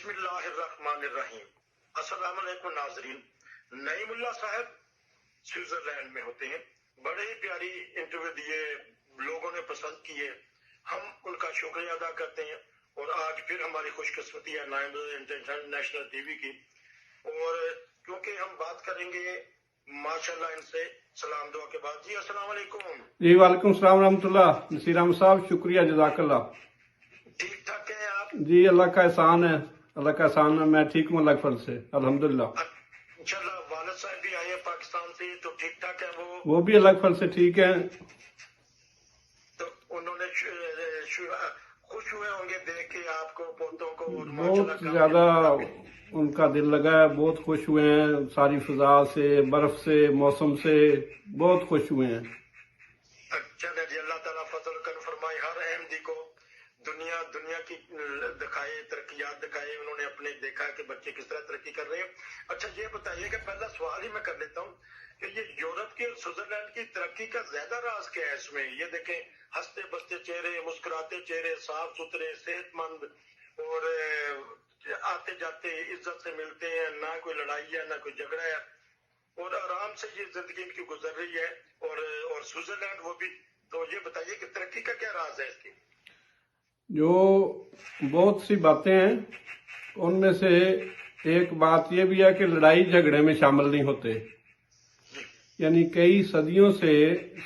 بسم اللہ الرحمن الرحیم۔ السلام علیکم ناظرین۔ نعیم اللہ صاحب سوئٹزرلینڈ میں ہوتے ہیں، بڑے ہی پیاری انٹرویو دیے، لوگوں نے پسند کیے، ہم ان کا شکریہ ادا کرتے ہیں۔ اور آج پھر ہماری خوش قسمتی ہے نائم انٹرنیشنل ٹی وی کی، اور کیونکہ ہم بات کریں گے ماشاءاللہ ان سے سلام دعا کے بعد۔ جی السلام علیکم۔ جی وعلیکم السلام ورحمۃ اللہ۔ نصیر احمد صاحب شکریہ، جزاک اللہ۔ ٹھیک ٹھاک ہیں آپ؟ جی اللہ کا احسان ہے، اللہ کا احسان ہے، میں ٹھیک ہوں اللہ کے فضل سے الحمدللہ۔ انشاءاللہ والد صاحب بھی آئے ہیں پاکستان سے، تو ٹھیک ٹھاک ہے وہ بھی اللہ کے فضل سے ٹھیک ہیں۔ تو انہوں نے خوش ہوئے ہوں گے دیکھ کے آپ کو، پوتوں کو، اور بہت زیادہ ان کا دل لگا ہے، بہت خوش ہوئے ہیں، ساری فضا سے، برف سے، موسم سے بہت خوش ہوئے ہیں۔ چلے جی، اللہ تعالیٰ فضل کر فرمائے، ہر احمدی کو دنیا کی دکھائے، ترقیات دکھائے۔ انہوں نے اپنے دیکھا کہ بچے کس طرح ترقی کر رہے ہیں۔ اچھا یہ بتائیے کہ پہلا سوال ہی میں کر لیتا ہوں کہ یہ یورپ کے اور سوئٹزرلینڈ کی ترقی کا زیادہ راز کیا ہے اس میں؟ یہ دیکھیں ہنستے بستے چہرے، مسکراتے چہرے، صاف ستھرے، صحت مند، اور آتے جاتے عزت سے ملتے ہیں، نہ کوئی لڑائی ہے نہ کوئی جھگڑا ہے، اور آرام سے یہ زندگی ان کی گزر رہی ہے، اور سوئٹزرلینڈ وہ بھی۔ تو یہ بتائیے کہ ترقی کا کیا راز ہے اس کی؟ جو بہت سی باتیں ہیں ان میں سے ایک بات یہ بھی ہے کہ لڑائی جھگڑے میں شامل نہیں ہوتے، یعنی کئی صدیوں سے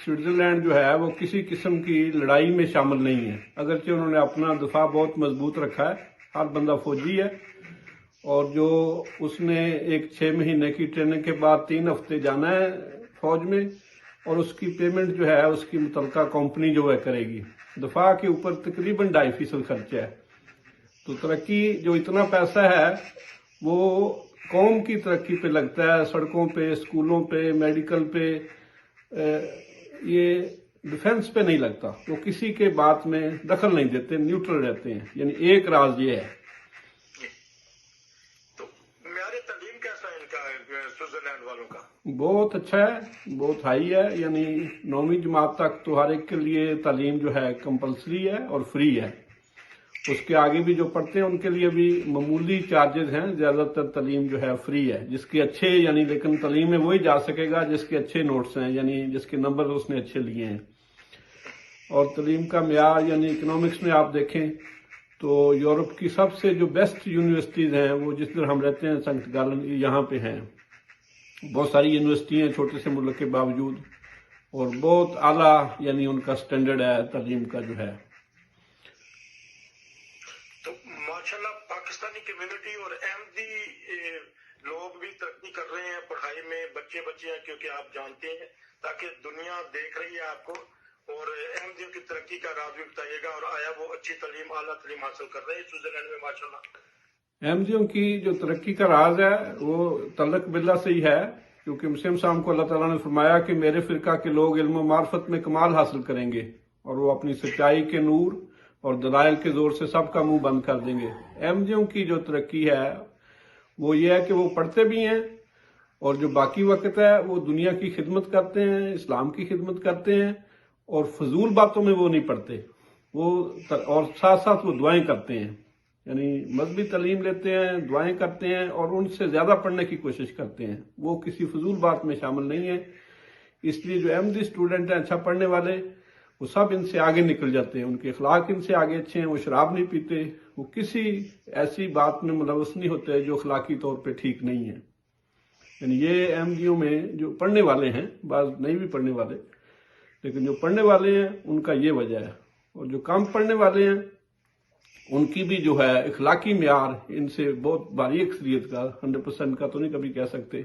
سوئٹزرلینڈ جو ہے وہ کسی قسم کی لڑائی میں شامل نہیں ہے، اگرچہ انہوں نے اپنا دفاع بہت مضبوط رکھا ہے، ہر بندہ فوجی ہے، اور جو اس نے ایک 6 مہینے کی ٹریننگ کے بعد 3 ہفتے جانا ہے فوج میں، اور اس کی پیمنٹ جو ہے اس کی متعلقہ کمپنی جو ہے کرے گی۔ دفاع کے اوپر تقریباً 2.5% خرچہ ہے۔ تو ترقی جو اتنا پیسہ ہے وہ قوم کی ترقی پہ لگتا ہے، سڑکوں پہ، اسکولوں پہ، میڈیکل پہ، یہ ڈیفنس پہ نہیں لگتا۔ وہ کسی کے بات میں دخل نہیں دیتے، نیوٹرل رہتے ہیں، یعنی ایک راز یہ ہے۔ تو معیار تعلیم کیسا ہے ان کا سوئٹزرلینڈ والوں کا؟ بہت اچھا ہے، بہت ہائی ہے، یعنی 9ویں جماعت تک تو ہر ایک کے لیے تعلیم جو ہے کمپلسری ہے اور فری ہے۔ اس کے آگے بھی جو پڑھتے ہیں ان کے لیے بھی معمولی چارجز ہیں، زیادہ تر تعلیم جو ہے فری ہے۔ جس کے اچھے، یعنی لیکن تعلیم میں وہی جا سکے گا جس کے اچھے نوٹس ہیں، یعنی جس کے نمبر اس نے اچھے لیے ہیں۔ اور تعلیم کا معیار یعنی اکنامکس میں آپ دیکھیں تو یورپ کی سب سے جو بیسٹ یونیورسٹیز ہیں وہ جس طرح ہم رہتے ہیں سنٹ گالن یہاں پہ ہیں۔ بہت ساری یونیورسٹی ہیں چھوٹے سے ملک کے باوجود، اور بہت اعلیٰ یعنی ان کا سٹینڈرڈ ہے تعلیم کا جو ہے۔ تو ماشاءاللہ پاکستانی کمیونٹی اور احمدی لوگ بھی ترقی کر رہے ہیں پڑھائی میں، بچے ہیں، کیونکہ آپ جانتے ہیں تاکہ دنیا دیکھ رہی ہے آپ کو، اور احمدیوں کی ترقی کا راز بھی بتائیے گا، اور آیا وہ اچھی تعلیم، اعلیٰ تعلیم حاصل کر رہے ہیں سوئٹزرلینڈ میں ماشاءاللہ؟ احمدیوں کی جو ترقی کا راز ہے وہ تعلق باللہ سے ہی ہے، کیونکہ مسلم صاحب کو اللہ تعالیٰ نے فرمایا کہ میرے فرقہ کے لوگ علم و معرفت میں کمال حاصل کریں گے، اور وہ اپنی سچائی کے نور اور دلائل کے زور سے سب کا منہ بند کر دیں گے۔ احمدیوں کی جو ترقی ہے وہ یہ ہے کہ وہ پڑھتے بھی ہیں، اور جو باقی وقت ہے وہ دنیا کی خدمت کرتے ہیں، اسلام کی خدمت کرتے ہیں، اور فضول باتوں میں وہ نہیں پڑھتے، اور ساتھ ساتھ وہ دعائیں کرتے ہیں، یعنی مذہبی تعلیم لیتے ہیں، دعائیں کرتے ہیں، اور ان سے زیادہ پڑھنے کی کوشش کرتے ہیں۔ وہ کسی فضول بات میں شامل نہیں ہیں۔ اس لیے جو احمدی اسٹوڈنٹ ہیں اچھا پڑھنے والے، وہ سب ان سے آگے نکل جاتے ہیں، ان کے اخلاق ان سے آگے اچھے ہیں، وہ شراب نہیں پیتے، وہ کسی ایسی بات میں ملوث نہیں ہوتے جو اخلاقی طور پہ ٹھیک نہیں ہے۔ یعنی یہ احمدیوں میں جو پڑھنے والے ہیں، بعض نہیں بھی پڑھنے والے، لیکن جو پڑھنے والے ہیں ان کا یہ وجہ ہے، اور جو کم پڑھنے والے ہیں ان کی بھی جو ہے اخلاقی معیار ان سے بہت باری اکثریت کا، 100% کا تو نہیں کبھی کہہ سکتے،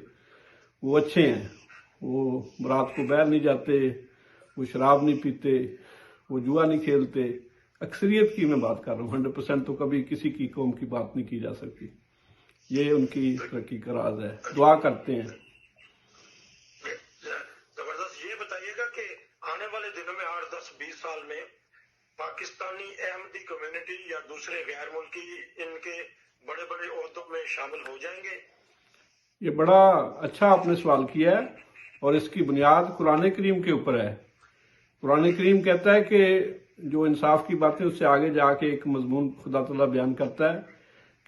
وہ اچھے ہیں۔ وہ رات کو باہر نہیں جاتے، وہ شراب نہیں پیتے، وہ جوا نہیں کھیلتے۔ اکثریت کی میں بات کر رہا ہوں، 100% تو کبھی کسی کی قوم کی بات نہیں کی جا سکتی۔ یہ ان کی ترقی کا راز ہے، دعا کرتے ہیں۔ زبردست۔ یہ بتائیے گا کہ آنے والے دنوں میں 8، 10، 20 سال میں پاکستانی احمدی کمیونٹی یا دوسرے غیر ملکی ان کے بڑے بڑے عہدوں میں شامل ہو جائیں گے؟ یہ بڑا اچھا آپ نے سوال کیا ہے، اور اس کی بنیاد قرآن کریم کے اوپر ہے۔ قرآن کریم کہتا ہے کہ جو انصاف کی باتیں اس سے آگے جا کے ایک مضمون خدا تعالیٰ بیان کرتا ہے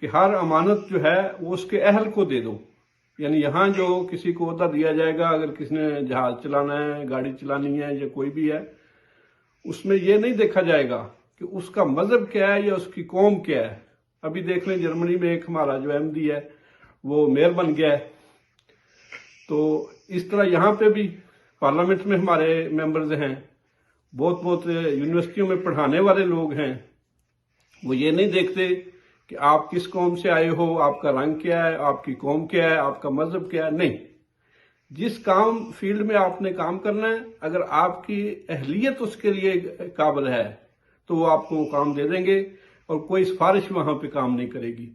کہ ہر امانت جو ہے وہ اس کے اہل کو دے دو. یعنی یہاں جو کسی کو عہدہ دیا جائے گا، اگر کسی نے جہاز چلانا ہے، گاڑی چلانی ہے یا کوئی بھی ہے، اس میں یہ نہیں دیکھا جائے گا کہ اس کا مذہب کیا ہے یا اس کی قوم کیا ہے. ابھی دیکھ لیں جرمنی میں ایک ہمارا جو احمدی ہے وہ میئر بن گیا ہے. تو اس طرح یہاں پہ بھی پارلیمنٹ میں ہمارے ممبرز ہیں، بہت یونیورسٹیوں میں پڑھانے والے لوگ ہیں. وہ یہ نہیں دیکھتے کہ آپ کس قوم سے آئے ہو، آپ کا رنگ کیا ہے، آپ کی قوم کیا ہے، آپ کا مذہب کیا ہے. نہیں، جس کام فیلڈ میں آپ نے کام کرنا ہے، اگر آپ کی اہلیت اس کے لیے قابل ہے تو وہ آپ کو وہ کام دے دیں گے، اور کوئی سفارش وہاں پہ کام نہیں کرے گی.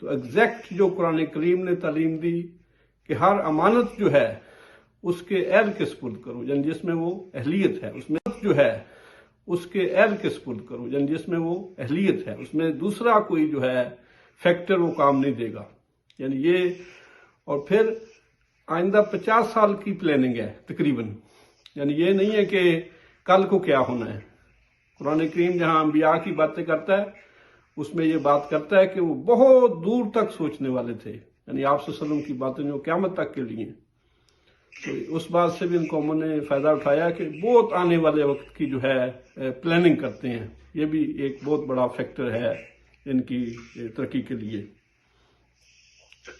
تو ایگزیکٹ جو قرآن کریم نے تعلیم دی کہ ہر امانت جو ہے اس کے اہل کے سپرد کرو، یعنی جس میں وہ اہلیت ہے، اس میں جو ہے اس کے اہل کے سپرد کرو، یعنی جس میں وہ اہلیت ہے، اس میں دوسرا کوئی جو ہے فیکٹر وہ کام نہیں دے گا. یعنی یہ، اور پھر آئندہ 50 سال کی پلاننگ ہے تقریباً. یعنی یہ نہیں ہے کہ کل کو کیا ہونا ہے. قرآن کریم جہاں انبیاء کی باتیں کرتا ہے اس میں یہ بات کرتا ہے کہ وہ بہت دور تک سوچنے والے تھے. یعنی آپ صلی اللہ علیہ وسلم کی باتیں جو قیامت تک کے لیے. تو اس بات سے بھی ان قوموں نے فائدہ اٹھایا کہ بہت آنے والے وقت کی جو ہے پلاننگ کرتے ہیں. یہ بھی ایک بہت بڑا فیکٹر ہے ان کی ترقی کے لیے.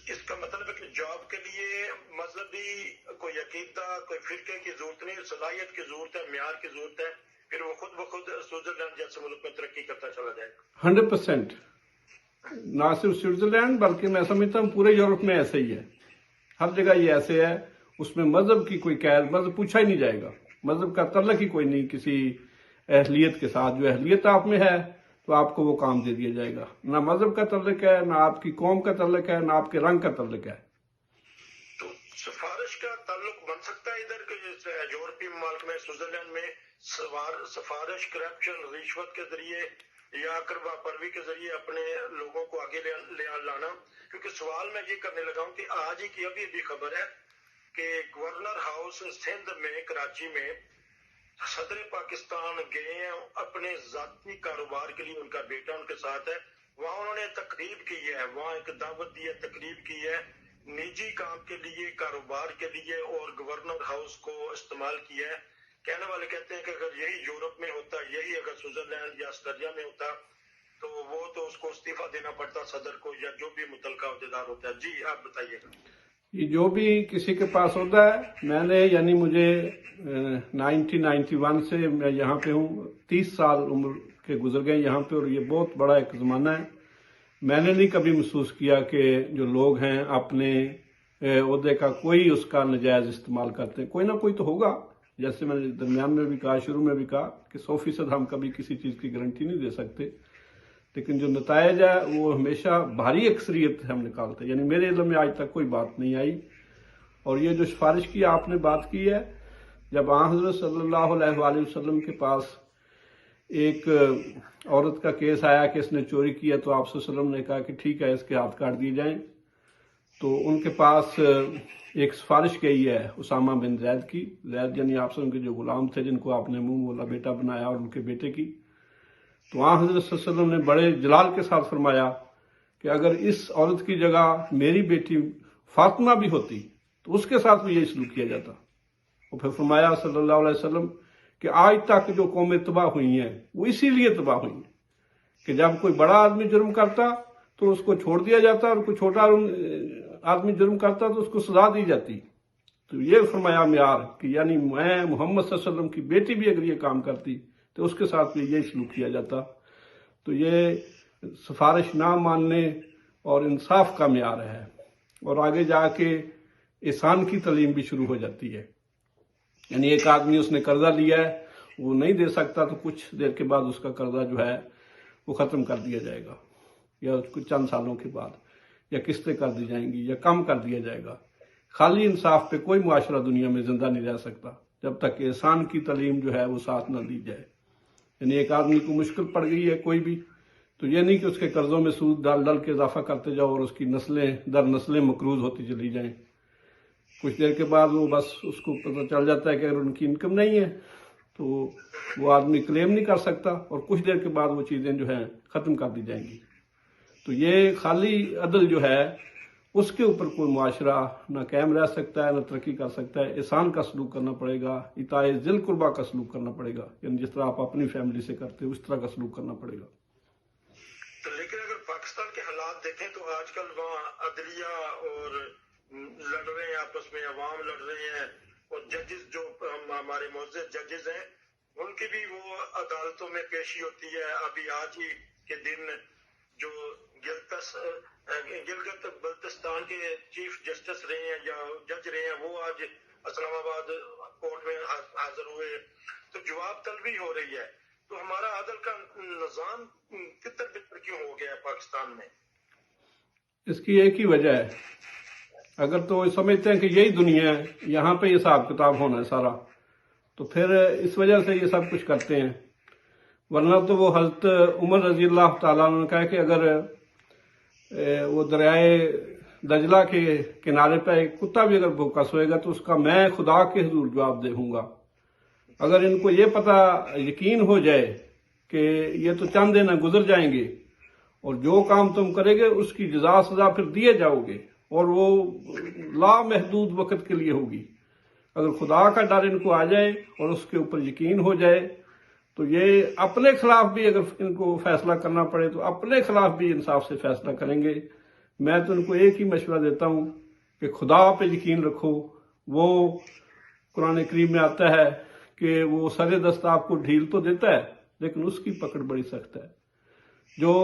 اس کا مطلب ہے کہ جاب کے لیے مذہبی کوئی عقیدہ، کوئی فرقے کی ضرورت نہیں، صلاحیت کی ضرورت ہے، معیار کی ضرورت ہے، پھر وہ خود بخود سوئٹزرلینڈ جیسے ملک میں ترقی کرتا چلا جائے گا. 100%. نہ صرف سوئٹزرلینڈ بلکہ میں سمجھتا ہوں پورے یورپ میں ایسے ہی ہے. ہر جگہ یہ ایسے ہے. اس میں مذہب کی کوئی قید، مذہب پوچھا ہی نہیں جائے گا. مذہب کا تعلق ہی کوئی نہیں کسی اہلیت کے ساتھ. جو اہلیت آپ میں ہے تو آپ کو وہ کام دے دیا جائے گا. نہ مذہب کا تعلق ہے، نہ آپ کی قوم کا تعلق ہے، نہ آپ کے رنگ کا تعلق ہے. تو سفارش کا تعلق بن سکتا ہے ادھر کے یورپی ممالک میں، سوئٹزرلینڈ میں سفارش کرپشن، رشوت کے ذریعے یا کروا پروی کے ذریعے اپنے لوگوں کو آگے لے لانا. کیونکہ سوال میں یہ کرنے لگا ہوں کہ آج ہی کی ابھی خبر ہے کہ گورنر ہاؤس سندھ میں، کراچی میں صدر پاکستان گئے ہیں اپنے ذاتی کاروبار کے لیے. ان کا بیٹا ان کے ساتھ ہے. وہاں انہوں نے تقریب کی ہے، وہاں ایک دعوت دی ہے، تقریب کی ہے نجی کام کے لیے، کاروبار کے لیے، اور گورنر ہاؤس کو استعمال کیا ہے. کہنے والے کہتے ہیں کہ اگر یہی یورپ میں ہوتا، یہی اگر سوئٹزرلینڈ یا آسٹریلیا میں ہوتا تو وہ تو اس کو استعفیٰ دینا پڑتا صدر کو یا جو بھی متعلقہ عہدیدار ہوتا ہے. جی آپ بتائیے گا. یہ جو بھی کسی کے پاس ہوتا ہے، میں نے، یعنی مجھے 1991 سے میں یہاں پہ ہوں، 30 سال عمر کے گزر گئے یہاں پہ، اور یہ بہت بڑا ایک زمانہ ہے. میں نے نہیں کبھی محسوس کیا کہ جو لوگ ہیں اپنے عہدے کا کوئی اس کا نجائز استعمال کرتے ہیں. کوئی نہ کوئی تو ہوگا. جیسے میں نے درمیان میں بھی کہا، شروع میں بھی کہا کہ 100% ہم کبھی کسی چیز کی گارنٹی نہیں دے سکتے، لیکن جو نتائج ہے وہ ہمیشہ بھاری اکثریت ہم نکالتے ہیں. یعنی میرے علم میں آج تک کوئی بات نہیں آئی. اور یہ جو سفارش کی آپ نے بات کی ہے، جب آن حضرت صلی اللہ علیہ وآلہ وسلم کے پاس ایک عورت کا کیس آیا کہ اس نے چوری کیا، تو آپ صلی اللہ علیہ وسلم نے کہا کہ ٹھیک ہے، اس کے ہاتھ کاٹ دیے جائیں. تو ان کے پاس ایک سفارش گئی ہے اسامہ بن زید کی. زید یعنی آپ سے ان کے جو غلام تھے جن کو آپ نے منہ مولا بیٹا بنایا، اور ان کے بیٹے کی. تو آن حضرت صلی اللہ علیہ وسلم نے بڑے جلال کے ساتھ فرمایا کہ اگر اس عورت کی جگہ میری بیٹی فاطمہ بھی ہوتی تو اس کے ساتھ بھی یہی سلوک کیا جاتا. اور پھر فرمایا صلی اللہ علیہ وسلم کہ آج تک جو قومیں تباہ ہوئی ہیں وہ اسی لیے تباہ ہوئی ہیں کہ جب کوئی بڑا آدمی جرم کرتا تو اس کو چھوڑ دیا جاتا، اور کوئی چھوٹا آدمی جرم کرتا تو اس کو سزا دی جاتی. تو یہ فرمایا معیار کہ یعنی میں محمد صلی اللہ علیہ وسلم کی بیٹی بھی اگر یہ کام کرتی تو اس کے ساتھ بھی یہی سلوک کیا جاتا. تو یہ سفارش نہ ماننے اور انصاف کا معیار ہے. اور آگے جا کے احسان کی تعلیم بھی شروع ہو جاتی ہے. یعنی ایک آدمی اس نے قرضہ لیا ہے، وہ نہیں دے سکتا تو کچھ دیر کے بعد اس کا قرضہ جو ہے وہ ختم کر دیا جائے گا، یا کچھ چند سالوں کے بعد، یا قسطیں کر دی جائیں گی، یا کم کر دیا جائے گا. خالی انصاف پہ کوئی معاشرہ دنیا میں زندہ نہیں رہ سکتا جب تک کہ احسان کی تعلیم جو ہے وہ ساتھ نہ دی جائے. یعنی ایک آدمی کو مشکل پڑ گئی ہے کوئی بھی، تو یہ نہیں کہ اس کے قرضوں میں سود ڈال ڈال کے اضافہ کرتے جاؤ اور اس کی نسلیں در نسلیں مقروض ہوتی چلی جائیں. کچھ دیر کے بعد وہ بس اس کو پتہ چل جاتا ہے کہ اگر ان کی انکم نہیں ہے تو وہ آدمی کلیم نہیں کر سکتا، اور کچھ دیر کے بعد وہ چیزیں جو ہیں ختم کر دی جائیں گی. تو یہ خالی عدل جو ہے اس کے اوپر کوئی معاشرہ نہ قائم رہ سکتا ہے، نہ ترقی کر سکتا ہے. احسان کا سلوک کرنا پڑے گا، اطاع ذی القربیٰ کا سلوک کرنا پڑے گا، یعنی جس طرح آپ اپنی فیملی سے کرتے ہو اس طرح کا سلوک کرنا پڑے گا. تو لیکن اگر پاکستان کے حالات دیکھیں تو آج کل وہاں عدلیہ اور لڑ رہے ہیں آپس میں، عوام لڑ رہے ہیں، اور ججز جو ہمارے معزز ججز ہیں ان کی بھی وہ عدالتوں میں پیشی ہوتی ہے. ابھی آج ہی کے دن جو گلگت بلتستان کے چیف جسٹس رہے ہیں یا جج رہے ہیں وہ آج اسلام آباد کورٹ میں حاضر ہوئے، تو جواب طلبی ہو رہی ہے. تو ہمارا عدل کا نظام کتر بتر کیوں ہو گیا ہے پاکستان میں؟ اس کی ایک ہی وجہ ہے. اگر تو وہ سمجھتے ہیں کہ یہی دنیا ہے، یہاں پہ یہ حساب کتاب ہونا ہے سارا، تو پھر اس وجہ سے یہ سب کچھ کرتے ہیں. ورنہ تو وہ حضرت عمر رضی اللہ تعالیٰ عنہ نے کہا کہ اگر وہ دریائے دجلہ کے کنارے پہ ایک کتا بھی اگر بھوکا سوئے گا تو اس کا میں خدا کے حضور جواب دے ہوں گا. اگر ان کو یہ پتہ یقین ہو جائے کہ یہ تو چند دن گزر جائیں گے اور جو کام تم کرے گے اس کی جزا سزا پھر دیے جاؤ گے اور وہ لامحدود وقت کے لیے ہوگی، اگر خدا کا ڈر ان کو آ جائے اور اس کے اوپر یقین ہو جائے تو یہ اپنے خلاف بھی اگر ان کو فیصلہ کرنا پڑے تو اپنے خلاف بھی انصاف سے فیصلہ کریں گے. میں تو ان کو ایک ہی مشورہ دیتا ہوں کہ خدا پہ یقین رکھو. وہ قرآن کریم میں آتا ہے کہ وہ سر دست آپ کو ڈھیل تو دیتا ہے لیکن اس کی پکڑ بڑی سخت ہے. جو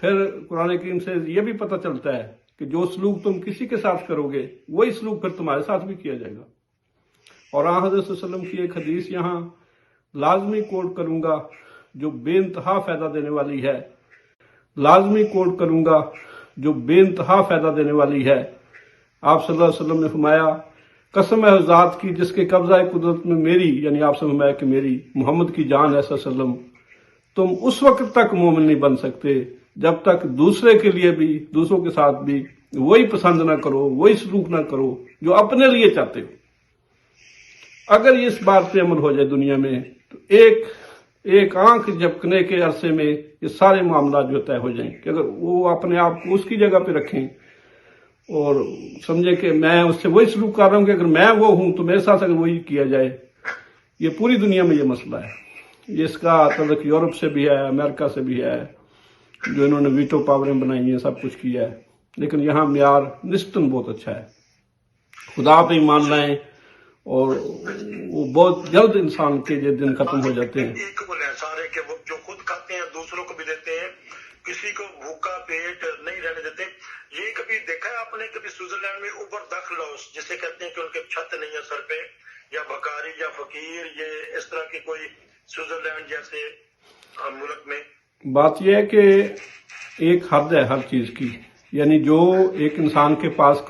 پھر قرآن کریم سے یہ بھی پتہ چلتا ہے کہ جو سلوک تم کسی کے ساتھ کرو گے وہی سلوک پھر تمہارے ساتھ بھی کیا جائے گا. اور حضرت صلی اللہ علیہ وسلم کی ایک حدیث یہاں لازمی کوٹ کروں گا جو بے انتہا فائدہ دینے والی ہے، لازمی کوٹ کروں گا جو بے انتہا فائدہ دینے والی ہے. آپ صلی اللہ علیہ وسلم نے فرمایا قسم ہے ذات کی جس کے قبضہ قدرت میں میری، یعنی آپ سے فرمایا کہ میری محمد کی جان ہے صلی اللہ علیہ وسلم، تم اس وقت تک مومن نہیں بن سکتے جب تک دوسرے کے لیے بھی، دوسروں کے ساتھ بھی وہی پسند نہ کرو، وہی سلوک نہ کرو جو اپنے لیے چاہتے ہو. اگر اس بات پہ عمل ہو جائے دنیا میں تو ایک آنکھ جھپکنے کے عرصے میں یہ سارے معاملات جو طے ہو جائیں کہ اگر وہ اپنے آپ کو اس کی جگہ پہ رکھیں اور سمجھے کہ میں اس سے وہی سلوک کر رہا ہوں کہ اگر میں وہ ہوں تو میرے ساتھ اگر وہی کیا جائے. یہ پوری دنیا میں یہ مسئلہ ہے. یہ اس کا تعلق یورپ سے بھی ہے، امریکہ سے بھی ہے، جو انہوں نے ویٹو پاوریں بنائی ہیں، سب کچھ کیا ہے. لیکن یہاں معیار نسبتاً بہت اچھا ہے. خدا پہ ایمان لائیں اور وہ بہت جلد انسان کے یہ دن ختم ہو جاتے ہیں. ایک بولے سارے کہ وہ جو خود کھاتے ہیں دوسروں کو بھی دیتے ہیں، کسی کو بھوکا پیٹ نہیں رہنے دیتے. یہ کبھی دیکھا ہے آپ نے کبھی سوئٹزرلینڈ میں اوبر دخل ہاؤس جسے کہتے ہیں کہ ان کے چھت نہیں ہے سر پہ، یا بھکاری یا فقیر، یہ اس طرح کی کوئی سوئٹزرلینڈ جیسے ملک میں؟ بات یہ ہے کہ ایک حد ہے ہر چیز کی، یعنی جو ایک انسان کے پاس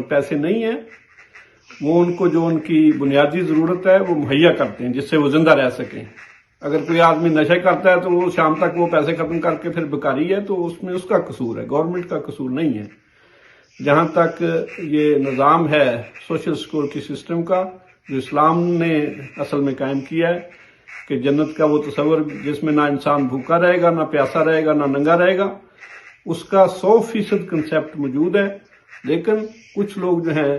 پیسے نہیں ہیں وہ ان کو جو ان کی بنیادی ضرورت ہے وہ مہیا کرتے ہیں جس سے وہ زندہ رہ سکیں. اگر کوئی آدمی نشہ کرتا ہے تو وہ شام تک وہ پیسے ختم کر کے پھر بھکاری ہے تو اس میں اس کا قصور ہے، گورنمنٹ کا قصور نہیں ہے. جہاں تک یہ نظام ہے سوشل سیکورٹی سسٹم کا جو اسلام نے اصل میں قائم کیا ہے کہ جنت کا وہ تصور جس میں نہ انسان بھوکا رہے گا، نہ پیاسا رہے گا، نہ ننگا رہے گا، اس کا 100% کنسیپٹ موجود ہے. لیکن کچھ لوگ جو ہیں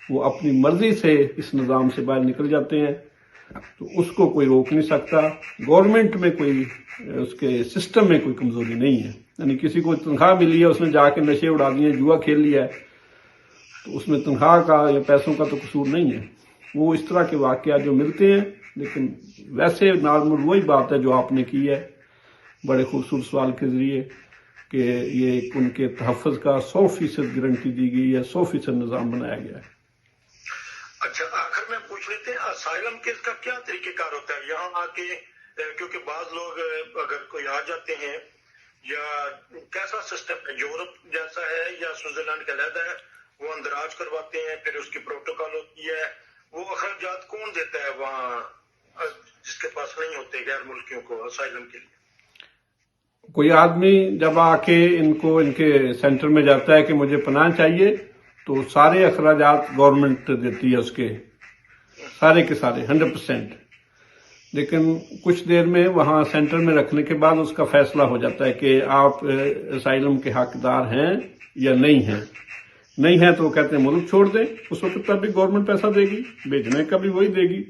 وہ اپنی مرضی سے اس نظام سے باہر نکل جاتے ہیں تو اس کو کوئی روک نہیں سکتا. گورنمنٹ میں کوئی اس کے سسٹم میں کوئی کمزوری نہیں ہے. یعنی کسی کو تنخواہ ملی ہے، اس نے جا کے نشے اڑا دیے، جوا کھیل لیا ہے، تو اس میں تنخواہ کا یا پیسوں کا تو قصور نہیں ہے. وہ اس طرح کے واقعات جو ملتے ہیں. لیکن ویسے نارمل وہی بات ہے جو آپ نے کی ہے بڑے خوبصورت سوال کے ذریعے کہ یہ ان کے تحفظ کا 100% گارنٹی دی گئی ہے، 100% نظام بنایا گیا ہے. اچھا، آخر میں پوچھ لیتے ہیں اسائلم کیس کا کیا طریقہ کار ہوتا ہے یہاں آ کے؟ کیونکہ بعض لوگ اگر کوئی آ جاتے ہیں، یا کیسا سسٹم ہے؟ یورپ جیسا ہے یا سوئٹزرلینڈ کا علیحدہ ہے؟ وہ اندراج کرواتے ہیں، پھر اس کی پروٹوکال ہوتی ہے. وہ اخراجات کون دیتا ہے وہاں جس کے پاس نہیں ہوتے غیر ملکیوں کو اسائلم کے لیے؟ کوئی آدمی جب آ کے ان کے سینٹر میں جاتا ہے کہ مجھے پناہ چاہیے تو سارے اخراجات گورنمنٹ دیتی ہے، اس کے سارے 100%. لیکن کچھ دیر میں وہاں سینٹر میں رکھنے کے بعد اس کا فیصلہ ہو جاتا ہے کہ آپ اسائلم کے حقدار ہیں یا نہیں ہیں. نہیں ہے تو وہ کہتے ہیں ملک چھوڑ دیں. اس وقت تک بھی گورنمنٹ پیسہ دے گی، بھیجنے کا بھی وہی دے گی.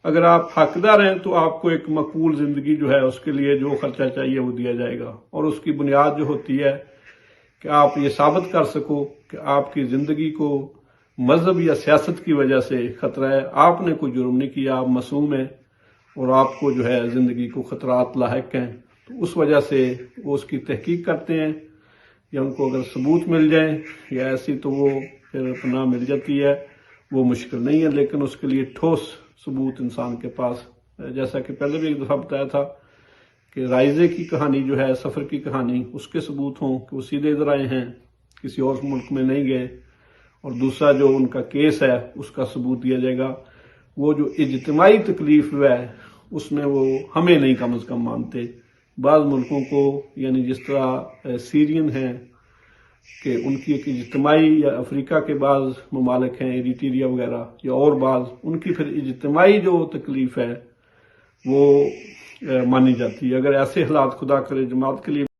اگر آپ حقدار ہیں تو آپ کو ایک مقبول زندگی جو ہے اس کے لیے جو خرچہ چاہیے وہ دیا جائے گا، اور اس کی بنیاد جو ہوتی ہے کہ آپ یہ ثابت کر سکو کہ آپ کی زندگی کو مذہب یا سیاست کی وجہ سے خطرہ ہے. آپ نے کوئی جرم نہیں کیا، آپ معصوم ہیں اور آپ کو جو ہے زندگی کو خطرات لاحق ہیں، تو اس وجہ سے وہ اس کی تحقیق کرتے ہیں، یا ان کو اگر ثبوت مل جائیں یا ایسی تو وہ پھر پناہ مل جاتی ہے. وہ مشکل نہیں ہے، لیکن اس کے لیے ٹھوس ثبوت انسان کے پاس، جیسا کہ پہلے بھی ایک دفعہ بتایا تھا کہ رائزے کی کہانی جو ہے، سفر کی کہانی، اس کے ثبوت ہوں کہ وہ سیدھے ادھر آئے ہیں، کسی اور ملک میں نہیں گئے. اور دوسرا جو ان کا کیس ہے اس کا ثبوت دیا جائے گا. وہ جو اجتماعی تکلیف ہے اس میں وہ ہمیں نہیں کم از کم مانتے. بعض ملکوں کو، یعنی جس طرح سیرین ہیں کہ ان کی ایک اجتماعی، یا افریقہ کے بعض ممالک ہیں ایریٹریا وغیرہ، یا اور بعض، ان کی پھر اجتماعی جو تکلیف ہے وہ مانی جاتی ہے. اگر ایسے حالات خدا کرے جماعت کے لیے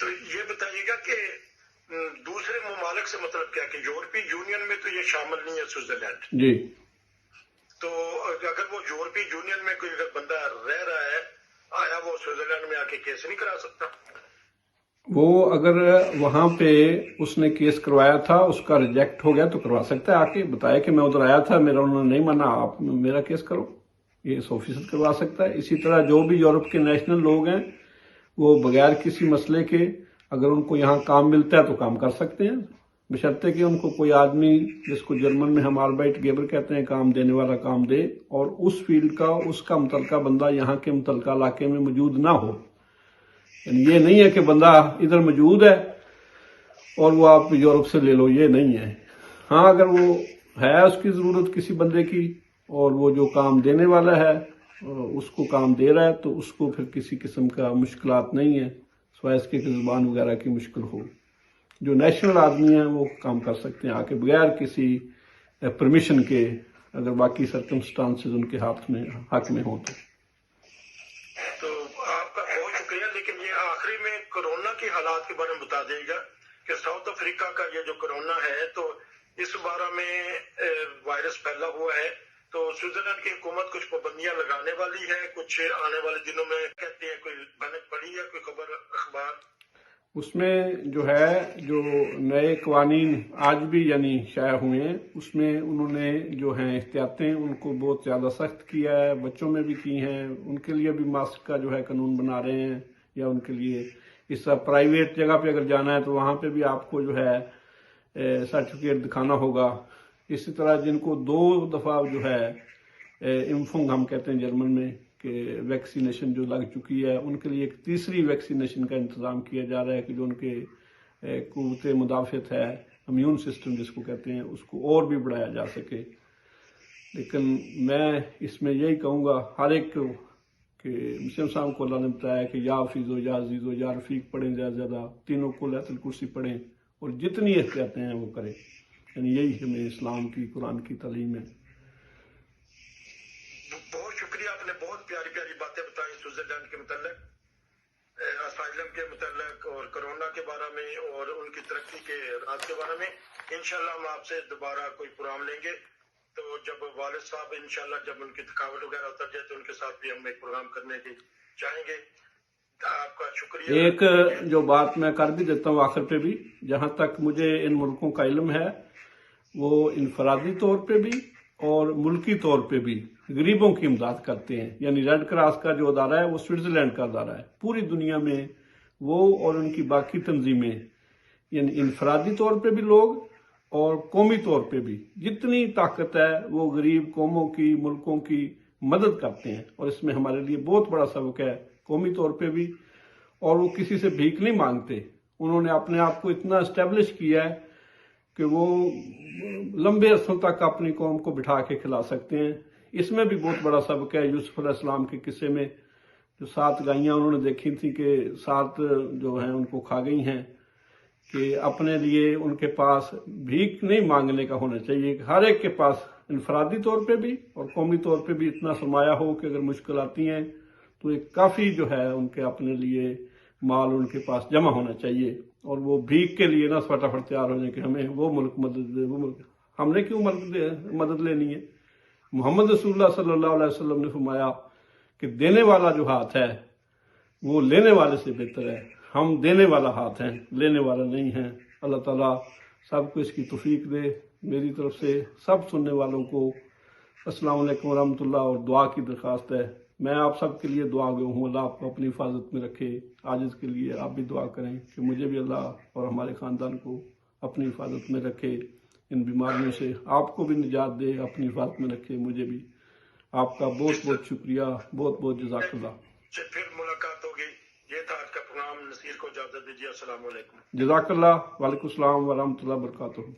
تو یہ بتائیے گا کہ دوسرے ممالک سے مطلب کیا کہ یورپی یونین میں تو یہ شامل نہیں ہے سوئٹزرلینڈ. جی، تو اگر وہ یورپی یونین میں کوئی اگر بندہ رہ رہا ہے، آیا وہ سوئٹزرلینڈ میں آ کے کیس نہیں کرا سکتا؟ وہ اگر وہاں پہ اس نے کیس کروایا تھا، اس کا ریجیکٹ ہو گیا تو کروا سکتا ہے. آ کے بتایا کہ میں ادھر آیا تھا، میرا انہوں نے نہیں مانا، آپ میرا کیس کرو. یہ 100% کروا سکتا ہے. اسی طرح جو بھی یورپ کے نیشنل لوگ ہیں وہ بغیر کسی مسئلے کے اگر ان کو یہاں کام ملتا ہے تو کام کر سکتے ہیں، بشرطے کہ ان کو کوئی آدمی، جس کو جرمن میں ہم آربائٹ گیبر کہتے ہیں، کام دینے والا کام دے، اور اس فیلڈ کا، اس کا متعلقہ بندہ یہاں کے متعلقہ علاقے میں موجود نہ ہو. یعنی یہ نہیں ہے کہ بندہ ادھر موجود ہے اور وہ آپ یورپ سے لے لو، یہ نہیں ہے. ہاں اگر وہ ہے اس کی ضرورت کسی بندے کی، اور وہ جو کام دینے والا ہے اس کو کام دے رہا ہے، تو اس کو پھر کسی قسم کا مشکلات نہیں ہے، سوائے اس کے زبان وغیرہ کی مشکل ہو. جو نیشنل آدمی ہیں وہ کام کر سکتے ہیں آ کے بغیر کسی پرمیشن کے، اگر باقی سرکمسٹانسز ان کے ہاتھ میں، حق میں ہوں تو. تو آپ کا بہت شکریہ. لیکن یہ آخری میں کورونا کے حالات کے بارے میں بتا دیں گا کہ ساؤتھ افریقہ کا یہ جو کورونا ہے، تو اس بارے میں وائرس پھیلا ہوا ہے، تو سوئٹزرلینڈ کی حکومت کچھ پابندیاں لگانے والی ہے کچھ آنے والے دنوں میں، کہتے ہیں. کوئی بھنک پڑی ہے کوئی خبر اخبار؟ اس میں جو ہے، جو نئے قوانین آج بھی یعنی شائع ہوئے ہیں، اس میں انہوں نے جو ہیں احتیاطیں ان کو بہت زیادہ سخت کیا ہے. بچوں میں بھی کی ہیں، ان کے لیے بھی ماسک کا جو ہے قانون بنا رہے ہیں، یا ان کے لیے اس طرح پرائیویٹ جگہ پہ اگر جانا ہے تو وہاں پہ بھی آپ کو جو ہے سرٹیفکیٹ دکھانا ہوگا. اسی طرح جن کو 2 دفعہ جو ہے امفنگ ہم کہتے ہیں جرمن میں، کہ ویکسینیشن جو لگ چکی ہے، ان کے لیے ایک تیسری ویکسینیشن کا انتظام کیا جا رہا ہے کہ جو ان کے قوت مدافعت ہے، امیون سسٹم جس کو کہتے ہیں، اس کو اور بھی بڑھایا جا سکے. لیکن میں اس میں یہی کہوں گا ہر ایک کو کہ مسلم صاحب کو اللہ نے بتایا کہ یا حفیظ و یا عزیز و یا رفیق پڑھیں، زیادہ زیادہ تینوں کو آیت الکرسی پڑھیں، اور جتنی احتیاطیں ہیں وہ کریں. یعنی یہی ہمیں اسلام کی، قرآن کی تعلیم ہے. بہت شکریہ. آپ نے بہت پیاری پیاری باتیں بتائی سوئٹزرلینڈ کے متعلق، اسائلم کے متعلق، اور کرونا کے بارے میں، اور ان کی ترقی کے راز کے بارے میں. انشاءاللہ ہم آپ سے دوبارہ کوئی پروگرام لیں گے، تو جب والد صاحب انشاءاللہ جب ان کی تھکاوٹ وغیرہ اتر جائے تو ان کے ساتھ بھی ہم ایک پروگرام کرنے کی چاہیں گے. آپ کا شکریہ. ایک جو بات میں کر بھی دیتا ہوں آخر پہ بھی، جہاں تک مجھے ان ملکوں کا علم ہے، وہ انفرادی طور پہ بھی اور ملکی طور پہ بھی غریبوں کی امداد کرتے ہیں. یعنی ریڈ کراس کا جو ادارہ ہے وہ سوئٹزرلینڈ کا ادارہ ہے. پوری دنیا میں وہ اور ان کی باقی تنظیمیں، یعنی انفرادی طور پہ بھی لوگ اور قومی طور پہ بھی جتنی طاقت ہے وہ غریب قوموں کی، ملکوں کی مدد کرتے ہیں. اور اس میں ہمارے لیے بہت بڑا سبق ہے قومی طور پہ بھی. اور وہ کسی سے بھیک نہیں مانگتے. انہوں نے اپنے آپ کو اتنا اسٹیبلش کیا ہے کہ وہ لمبے عرصوں تک اپنی قوم کو بٹھا کے کھلا سکتے ہیں. اس میں بھی بہت بڑا سبق ہے یوسف علیہ السلام کے قصے میں، جو 7 گائیاں انہوں نے دیکھی تھی کہ 7 جو ہیں ان کو کھا گئی ہیں، کہ اپنے لیے ان کے پاس بھیک نہیں مانگنے کا ہونا چاہیے، کہ ہر ایک کے پاس انفرادی طور پہ بھی اور قومی طور پہ بھی اتنا سرمایہ ہو کہ اگر مشکل آتی ہیں تو ایک کافی جو ہے ان کے اپنے لیے مال ان کے پاس جمع ہونا چاہیے، اور وہ بھیک کے لیے نہ فٹافٹ تیار ہو جائیں کہ ہمیں وہ ملک مدد دے، وہ ملک، ہم نے کیوں مدد لینی ہے؟ محمد رسول اللہ صلی اللہ علیہ وسلم نے فرمایا کہ دینے والا جو ہاتھ ہے وہ لینے والے سے بہتر ہے، ہم دینے والا ہاتھ ہیں، لینے والا نہیں ہیں۔ اللہ تعالیٰ سب کو اس کی توفیق دے۔ میری طرف سے سب سننے والوں کو السلام علیکم ورحمۃ اللہ، اور دعا کی درخواست ہے۔ میں آپ سب کے لیے دعا گو ہوں، اللہ آپ کو اپنی حفاظت میں رکھے۔ عاجز کے لیے آپ بھی دعا کریں کہ مجھے بھی اللہ اور ہمارے خاندان کو اپنی حفاظت میں رکھے، ان بیماریوں سے آپ کو بھی نجات دے، اپنی حفاظت میں رکھے مجھے بھی۔ آپ کا بہت بہت شکریہ، بہت بہت جزاک اللہ۔ پھر ملاقات ہوگی۔ یہ تھا آج کا پروگرام۔ نصیر کو اجازت دیجیے۔ السلام علیکم۔ جزاک اللہ، وعلیکم السلام ورحمۃ اللہ وبرکاتہ۔